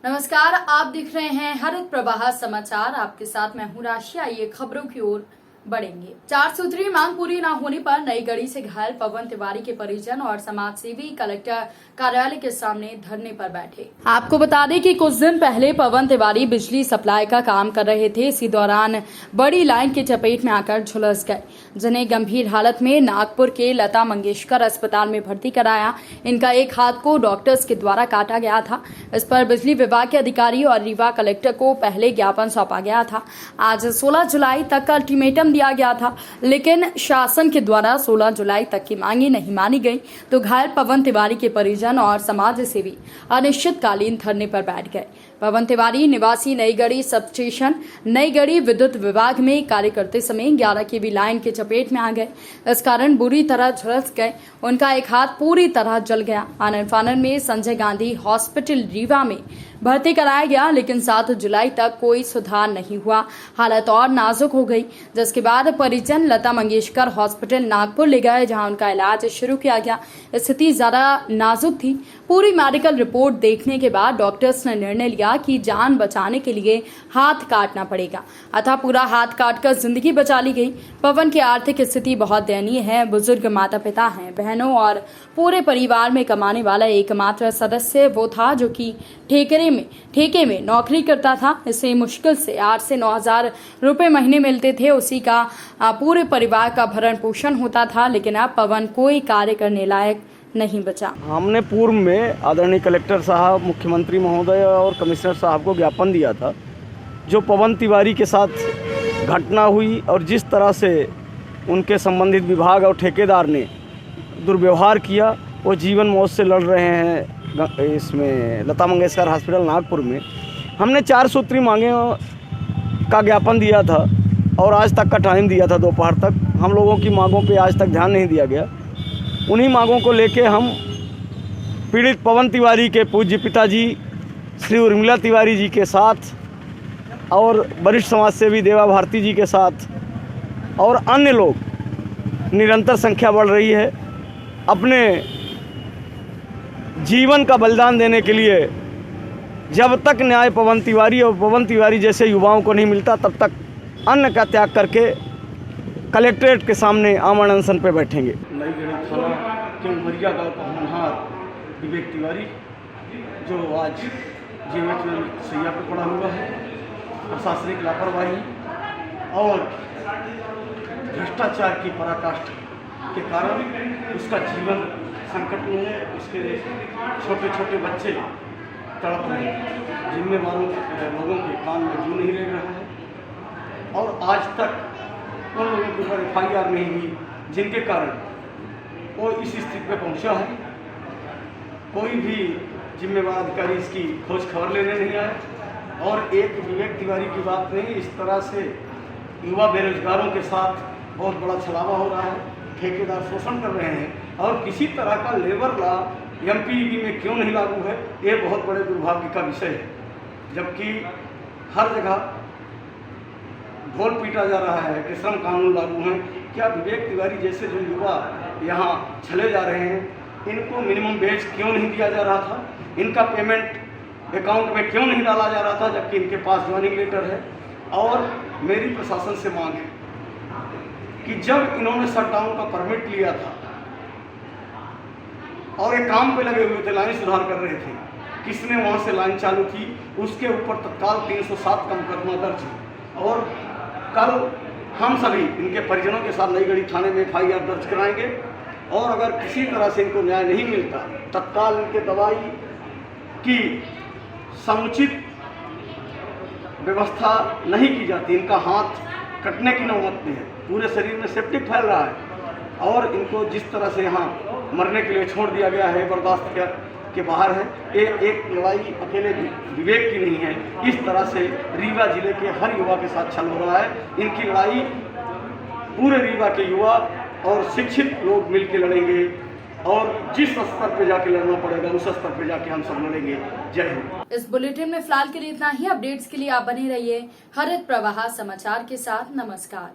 नमस्कार, आप देख रहे हैं हरित प्रवाह समाचार। आपके साथ मैं हूं राशि। आइए खबरों की ओर बढ़ेंगे। 4 सूत्री मांग पूरी न होने पर नई गढ़ी से घायल पवन तिवारी के परिजन और समाज सेवी कलेक्टर कार्यालय के सामने धरने पर बैठे। आपको बता दें कि कुछ दिन पहले पवन तिवारी बिजली सप्लाई का काम कर रहे थे। इसी दौरान बड़ी लाइन की चपेट में आकर झुलस गए, जिन्हें गंभीर हालत में नागपुर के लता मंगेशकर अस्पताल में भर्ती कराया। इनका एक हाथ को डॉक्टर्स के द्वारा काटा गया था। इस पर बिजली विभाग के अधिकारी और रीवा कलेक्टर को पहले ज्ञापन सौंपा गया था। आज 16 जुलाई तक का अल्टीमेटम दिया गया था, लेकिन शासन के द्वारा 16 जुलाई तक की मांगे नहीं मानी गई, तो घायल पवन तिवारी के परिजन और समाज सेवी अनिश्चितकालीन धरने पर बैठ गए। पवन तिवारी निवासी नई गढ़ी सब स्टेशन नई गढ़ी विद्युत विभाग में कार्य करते समय 11 केवी लाइन के चपेट में आ गए। इस कारण बुरी तरह झुलस गए। उनका एक हाथ पूरी तरह जल गया। आनन फानन में संजय गांधी हॉस्पिटल रीवा में भर्ती कराया गया, लेकिन 7 जुलाई तक कोई सुधार नहीं हुआ। हालत और नाजुक हो गई, जिसके बाद परिजन लता मंगेशकर हॉस्पिटल नागपुर ले गए, जहां उनका इलाज शुरू किया गया। स्थिति ज्यादा नाजुक थी। पूरी मेडिकल रिपोर्ट देखने के बाद डॉक्टर्स ने निर्णय लिया कि जान बचाने के लिए हाथ काटना पड़ेगा, अतः पूरा हाथ काटकर जिंदगी बचा ली गई। पवन की आर्थिक स्थिति बहुत दयनीय है। बुजुर्ग माता पिता हैं, बहनों और पूरे परिवार में कमाने वाला एकमात्र सदस्य वो था जो कि ठेके में नौकरी करता था। इसे मुश्किल से 8 से 9 हजार रुपए महीने मिलते थे। उसी का पूरे परिवार का भरण पोषण होता था, लेकिन अब पवन कोई कार्य करने लायक नहीं बचा। हमने पूर्व में आदरणीय कलेक्टर साहब, मुख्यमंत्री महोदय और कमिश्नर साहब को ज्ञापन दिया था। जो पवन तिवारी के साथ घटना हुई और जिस तरह से उनके संबंधित विभाग और ठेकेदार ने दुर्व्यवहार किया, वो जीवन मौत से लड़ रहे हैं इसमें लता मंगेशकर हॉस्पिटल नागपुर में। हमने 4 सूत्री मांगे का ज्ञापन दिया था और आज तक का टाइम दिया था दोपहर तक। हम लोगों की मांगों पे आज तक ध्यान नहीं दिया गया। उन्हीं मांगों को लेके हम पीड़ित पवन तिवारी के पूज्य पिताजी श्री उर्मिला तिवारी जी के साथ और वरिष्ठ समाज सेवी देवा भारती जी के साथ और अन्य लोग, निरंतर संख्या बढ़ रही है, अपने जीवन का बलिदान देने के लिए। जब तक न्याय पवन तिवारी और पवन तिवारी जैसे युवाओं को नहीं मिलता, तब तक अन्न का त्याग करके कलेक्ट्रेट के सामने आमरण अनशन पे बैठेंगे। नई गढ़ी थाना के उमरिया गाँव का होनहार विवेक तिवारी, जो आज जीएमएच में सैया पर पड़ा हुआ है, प्रशासनिक लापरवाही और भ्रष्टाचार की पराकाष्ठा के कारण उसका जीवन संकट में है। उसके छोटे छोटे बच्चे तड़प रहे हैं, जिनमें लोगों के कान में जू नहीं लग रहा है और आज तक उन लोगों के ऊपर FIR नहीं हुई, जिनके कारण वो इस स्थिति पे पहुंचा है। कोई भी जिम्मेवार अधिकारी इसकी खोज खबर लेने नहीं आया। और एक विवेक तिवारी की बात नहीं, इस तरह से युवा बेरोजगारों के साथ बहुत बड़ा छलावा हो रहा है। ठेकेदार शोषण कर रहे हैं और किसी तरह का लेबर लॉ MPEB में क्यों नहीं लागू है, ये बहुत बड़े दुर्भाग्य का विषय है। जबकि हर जगह ढोल पीटा जा रहा है कि श्रम कानून लागू हैं। क्या विवेक तिवारी जैसे जो युवा यहाँ चले जा रहे हैं, इनको मिनिमम वेज क्यों नहीं दिया जा रहा था? इनका पेमेंट अकाउंट में क्यों नहीं डाला जा रहा था, जबकि इनके पास ज्वाइनिंग लेटर है? और मेरी प्रशासन से मांग है कि जब इन्होंने शटडाउन का परमिट लिया था और एक काम पे लगे हुए थे, लाइन सुधार कर रहे थे, किसने वहाँ से लाइन चालू की? उसके ऊपर तत्काल 307 का मुकदमा दर्ज है। और कल हम सभी इनके परिजनों के साथ नई गढ़ी थाने में FIR दर्ज कराएंगे और अगर किसी तरह से इनको न्याय नहीं मिलता, तत्काल इनके दवाई की समुचित व्यवस्था नहीं की जाती, इनका हाथ कटने की नौबत में है, पूरे शरीर में सेप्टिक फैल रहा है और इनको जिस तरह से यहाँ मरने के लिए छोड़ दिया गया है, बर्दाश्त के बाहर है। ये एक लड़ाई अकेले विवेक की नहीं है। इस तरह से रीवा जिले के हर युवा के साथ छल हो रहा है। इनकी लड़ाई पूरे रीवा के युवा और शिक्षित लोग मिलकर लड़ेंगे और जिस स्तर पे जाके लड़ना पड़ेगा, उस स्तर पे जाके हम सब लड़ेंगे। जय हिंद। इस बुलेटिन में फिलहाल के लिए इतना ही। अपडेट्स के लिए आप बने रहिए हरित प्रवाह समाचार के साथ। नमस्कार।